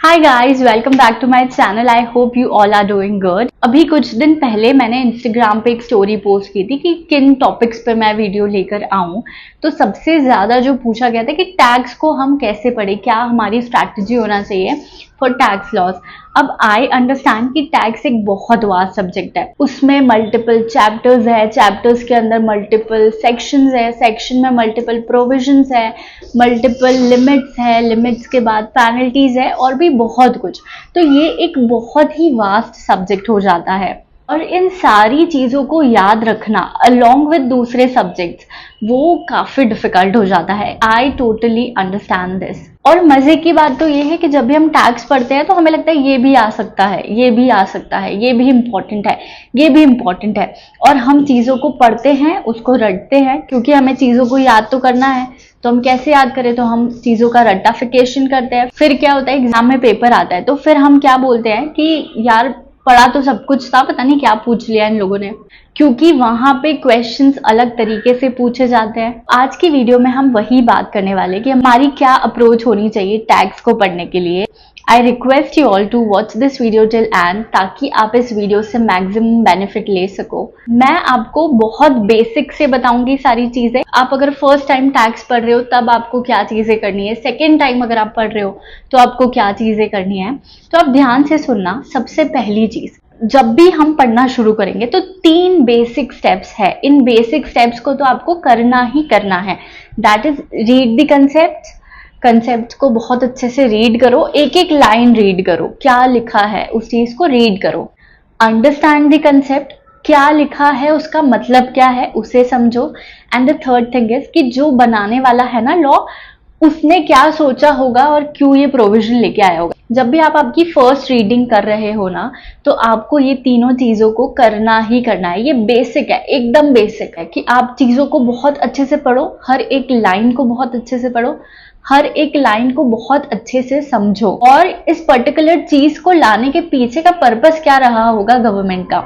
Hi guys, welcome back to my channel. I hope you all are doing good. अभी कुछ दिन पहले मैंने इंस्टाग्राम पे एक स्टोरी पोस्ट की थी कि किन टॉपिक्स पर मैं वीडियो लेकर आऊं। तो सबसे ज्यादा जो पूछा गया था कि टैक्स को हम कैसे पढ़ें, क्या हमारी स्ट्रैटेजी होना चाहिए फॉर टैक्स लॉस। अब आई अंडरस्टैंड कि टैक्स एक बहुत वास्ट सब्जेक्ट है, उसमें मल्टीपल चैप्टर्स है, चैप्टर्स के अंदर मल्टीपल सेक्शंस है, सेक्शन में मल्टीपल प्रोविजंस है, मल्टीपल लिमिट्स है, लिमिट्स के बाद पेनल्टीज है और भी बहुत कुछ। तो ये एक बहुत ही वास्ट सब्जेक्ट हो जाता है और इन सारी चीजों को याद रखना अलोंग विद दूसरे सब्जेक्ट्स वो काफी डिफिकल्ट हो जाता है। I totally understand this. और मजे की बात तो ये है कि जब भी हम टैक्स पढ़ते हैं तो हमें लगता है ये भी आ सकता है, ये भी आ सकता है, ये भी इम्पोर्टेंट है, ये भी इम्पोर्टेंट है, और हम चीजों को पढ़ते हैं, उसको रटते हैं, क्योंकि हमें चीजों को याद तो करना है। तो हम कैसे याद करें, तो हम चीजों का रट्टाफिकेशन करते हैं। फिर क्या होता है, एग्जाम में पेपर आता है तो फिर हम क्या बोलते हैं कि यार पढ़ा तो सब कुछ था, पता नहीं क्या पूछ लिया इन लोगों ने, क्योंकि वहां पे क्वेश्चंस अलग तरीके से पूछे जाते हैं। आज की वीडियो में हम वही बात करने वाले हैं कि हमारी क्या अप्रोच होनी चाहिए टैक्स को पढ़ने के लिए। I request you all to watch this video till end, ताकि आप इस वीडियो से मैक्सिमम बेनिफिट ले सको। मैं आपको बहुत बेसिक से बताऊंगी सारी चीजें। आप अगर फर्स्ट टाइम टैक्स पढ़ रहे हो तब आपको क्या चीजें करनी है, सेकेंड टाइम अगर आप पढ़ रहे हो तो आपको क्या चीजें करनी है। तो आप ध्यान से सुनना। सबसे पहली चीज, जब भी हम पढ़ना शुरू करेंगे तो 3 बेसिक स्टेप्स है। इन बेसिक स्टेप्स को तो आपको करना ही करना है। That is read the concept. Concept को बहुत अच्छे से रीड करो, एक एक लाइन रीड करो, क्या लिखा है उस चीज को रीड करो। अंडरस्टैंड द कंसेप्ट, क्या लिखा है उसका मतलब क्या है उसे समझो। And the third thing is कि जो बनाने वाला है ना लॉ, उसने क्या सोचा होगा और क्यों ये प्रोविजन लेके आया होगा। जब भी आप आपकी फर्स्ट रीडिंग कर रहे हो ना, तो आपको ये तीनों चीजों को करना ही करना है। ये बेसिक है, एकदम बेसिक है कि आप चीजों को बहुत अच्छे से पढ़ो, हर एक लाइन को बहुत अच्छे से पढ़ो, हर एक लाइन को बहुत अच्छे से समझो, और इस पर्टिकुलर चीज को लाने के पीछे का पर्पस क्या रहा होगा गवर्नमेंट का,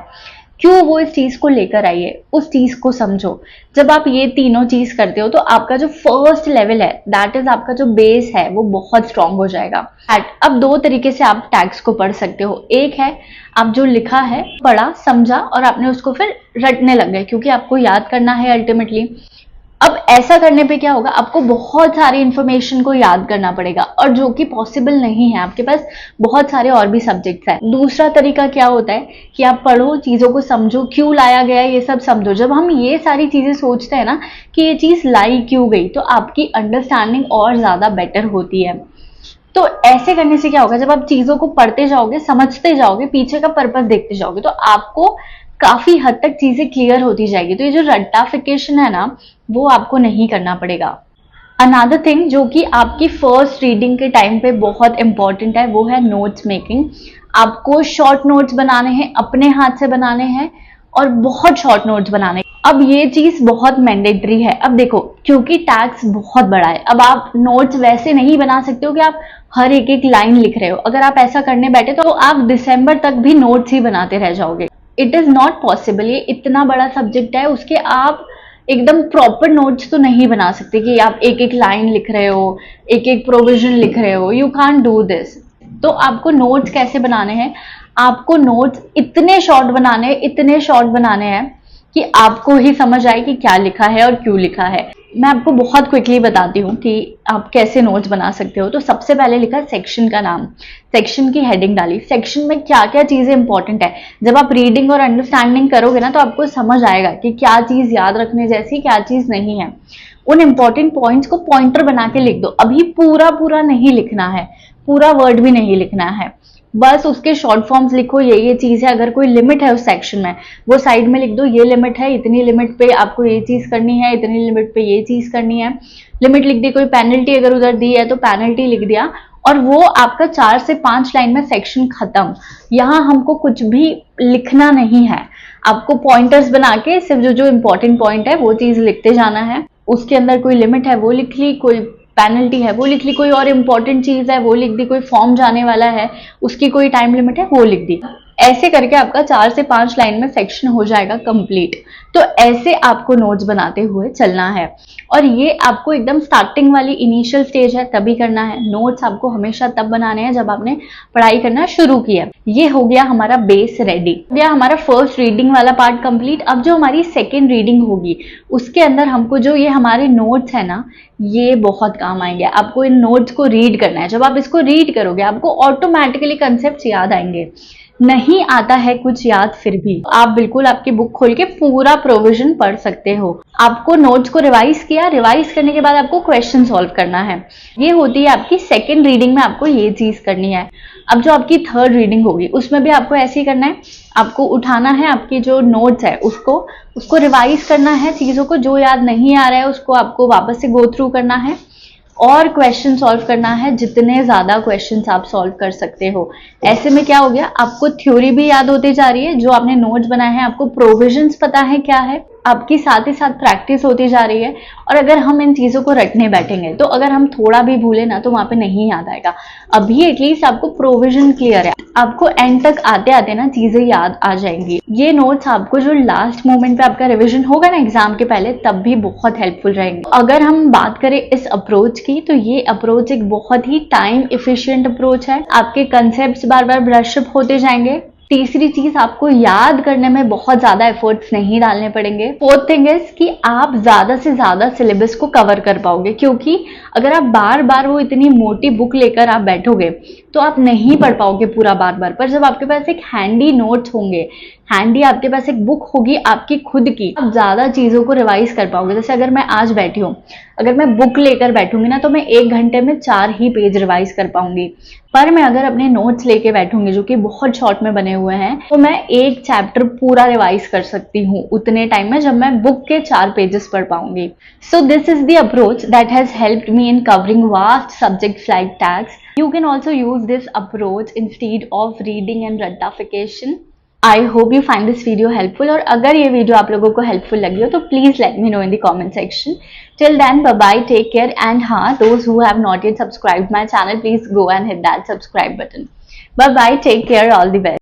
क्यों वो इस चीज को लेकर आई है, उस चीज को समझो। जब आप ये तीनों चीज करते हो तो आपका जो फर्स्ट लेवल है, दैट इज आपका जो बेस है, वो बहुत स्ट्रांग हो जाएगा। अब 2 तरीके से आप टैक्स को पढ़ सकते हो। एक है आप जो लिखा है पढ़ा, समझा और आपने उसको फिर रटने लग गए, क्योंकि आपको याद करना है अल्टीमेटली। अब ऐसा करने पे क्या होगा, आपको बहुत सारी इंफॉर्मेशन को याद करना पड़ेगा, और जो कि पॉसिबल नहीं है, आपके पास बहुत सारे और भी सब्जेक्ट्स हैं। दूसरा तरीका क्या होता है कि आप पढ़ो, चीजों को समझो, क्यों लाया गया ये सब समझो। जब हम ये सारी चीजें सोचते हैं ना कि ये चीज लाई क्यों गई, तो आपकी अंडरस्टैंडिंग और ज्यादा बेटर होती है। तो ऐसे करने से क्या होगा, जब आप चीजों को पढ़ते जाओगे, समझते जाओगे, पीछे का पर्पस देखते जाओगे, तो आपको काफी हद तक चीजें क्लियर होती जाएगी। तो ये जो रट्टाफिकेशन है ना, वो आपको नहीं करना पड़ेगा। अनदर थिंग जो कि आपकी फर्स्ट रीडिंग के टाइम पे बहुत इंपॉर्टेंट है, वो है नोट्स मेकिंग। आपको शॉर्ट नोट्स बनाने हैं, अपने हाथ से बनाने हैं, और बहुत शॉर्ट नोट्स बनाने। अब ये चीज बहुत मैंडेटरी है। अब देखो, क्योंकि टैक्स बहुत बड़ा है, अब आप नोट्स वैसे नहीं बना सकते हो कि आप हर एक एक लाइन लिख रहे हो। अगर आप ऐसा करने बैठे तो आप दिसंबर तक भी नोट्स ही बनाते रह जाओगे। It is not possible. ये इतना बड़ा सब्जेक्ट है, उसके आप एकदम प्रॉपर नोट्स तो नहीं बना सकते कि आप एक एक लाइन लिख रहे हो, एक एक प्रोविजन लिख रहे हो। You can't do this. तो आपको नोट्स कैसे बनाने हैं, आपको नोट्स इतने शॉर्ट बनाने हैं, इतने शॉर्ट बनाने हैं कि आपको ही समझ आए कि क्या लिखा है और क्यों लिखा है। मैं आपको बहुत क्विकली बताती हूँ कि आप कैसे नोट्स बना सकते हो। तो सबसे पहले लिखा सेक्शन का नाम, सेक्शन की हेडिंग डाली, सेक्शन में क्या क्या चीजें इंपॉर्टेंट है। जब आप रीडिंग और अंडरस्टैंडिंग करोगे ना, तो आपको समझ आएगा कि क्या चीज याद रखने जैसी, क्या चीज नहीं है। उन इंपॉर्टेंट पॉइंट्स को पॉइंटर बना के लिख दो। अभी पूरा पूरा नहीं लिखना है, पूरा वर्ड भी नहीं लिखना है, बस उसके शॉर्ट फॉर्म्स लिखो, ये चीज है। अगर कोई लिमिट है उस सेक्शन में, वो साइड में लिख दो, ये लिमिट है, इतनी लिमिट पे आपको ये चीज करनी है, इतनी लिमिट पे ये चीज करनी है। लिमिट लिख दी, कोई पेनल्टी अगर उधर दी है तो पेनल्टी लिख दिया, और वो आपका 4 से 5 लाइन में सेक्शन खत्म। यहाँ हमको कुछ भी लिखना नहीं है, आपको पॉइंटर्स बना के सिर्फ जो जो इंपॉर्टेंट पॉइंट है वो चीज लिखते जाना है। उसके अंदर कोई लिमिट है वो लिख ली, कोई पेनल्टी है वो लिख ली, कोई और इंपॉर्टेंट चीज है वो लिख दी, कोई फॉर्म जाने वाला है उसकी कोई टाइम लिमिट है वो लिख दी। ऐसे करके आपका 4 से 5 लाइन में सेक्शन हो जाएगा कंप्लीट। तो ऐसे आपको नोट्स बनाते हुए चलना है, और ये आपको एकदम स्टार्टिंग वाली इनिशियल स्टेज है तभी करना है। नोट्स आपको हमेशा तब बनाने हैं जब आपने पढ़ाई करना शुरू किया। ये हो गया हमारा बेस रेडी, हो गया हमारा फर्स्ट रीडिंग वाला पार्ट कंप्लीट। अब जो हमारी सेकेंड रीडिंग होगी उसके अंदर हमको जो ये हमारे नोट्स है ना, ये बहुत काम आएंगे। आपको इन नोट्स को रीड करना है। जब आप इसको रीड करोगे आपको ऑटोमेटिकली कंसेप्ट याद आएंगे। नहीं आता है कुछ याद फिर भी आप बिल्कुल आपकी बुक खोल के पूरा प्रोविजन पढ़ सकते हो। आपको नोट्स को रिवाइज किया, रिवाइज करने के बाद आपको क्वेश्चन सॉल्व करना है। ये होती है आपकी सेकेंड रीडिंग में, आपको ये चीज करनी है। अब जो आपकी थर्ड रीडिंग होगी उसमें भी आपको ऐसे ही करना है। आपको उठाना है आपकी जो नोट्स है उसको रिवाइज करना है। चीजों को जो याद नहीं आ रहा है उसको आपको वापस से गो थ्रू करना है और क्वेश्चन सॉल्व करना है। जितने ज्यादा क्वेश्चंस आप सॉल्व कर सकते हो। ऐसे में क्या हो गया, आपको थ्योरी भी याद होती जा रही है, जो आपने नोट्स बनाए हैं आपको प्रोविजंस पता है क्या है, आपकी साथ ही साथ प्रैक्टिस होती जा रही है। और अगर हम इन चीजों को रटने बैठेंगे तो अगर हम थोड़ा भी भूले ना तो वहां पे नहीं याद आएगा। अभी एटलीस्ट आपको प्रोविजन क्लियर है, आपको एंड तक आते आते ना चीजें याद आ जाएंगी। ये नोट्स आपको जो लास्ट मोमेंट पे आपका रिविजन होगा ना एग्जाम के पहले, तब भी बहुत हेल्पफुल रहेंगे। अगर हम बात करें इस अप्रोच की, तो ये अप्रोच एक बहुत ही टाइम इफिशिएंट अप्रोच है। आपके कंसेप्ट बार बार ब्रशअप होते जाएंगे। तीसरी चीज, आपको याद करने में बहुत ज्यादा एफर्ट्स नहीं डालने पड़ेंगे। फोर्थ थिंग इज कि आप ज्यादा से ज्यादा सिलेबस को कवर कर पाओगे, क्योंकि अगर आप बार बार वो इतनी मोटी बुक लेकर आप बैठोगे तो आप नहीं पढ़ पाओगे पूरा बार बार। पर जब आपके पास एक हैंडी नोट्स होंगे, हैंडी आपके पास एक बुक होगी आपकी खुद की, आप ज्यादा चीजों को रिवाइज कर पाओगे। जैसे अगर मैं आज बैठी हूँ, अगर मैं बुक लेकर बैठूंगी ना तो मैं 1 घंटे में 4 ही पेज रिवाइज कर पाऊंगी। पर मैं अगर अपने नोट्स लेके बैठूंगी जो कि बहुत शॉर्ट में बने हुए हैं, तो मैं एक चैप्टर पूरा रिवाइज कर सकती हूँ उतने टाइम में जब मैं बुक के 4 पेजेस पढ़ पाऊंगी। So this is the approach that has helped me in covering vast subjects like tax. You can also use this approach instead of reading and rattafication. I hope you find this video helpful, और अगर ये video आप लोगों को helpful लगी हो तो please let me know in the comment section. Till then, bye bye, take care, and हाँ, those who have not yet subscribed my channel, please go and hit that subscribe button. Bye bye, take care, all the best.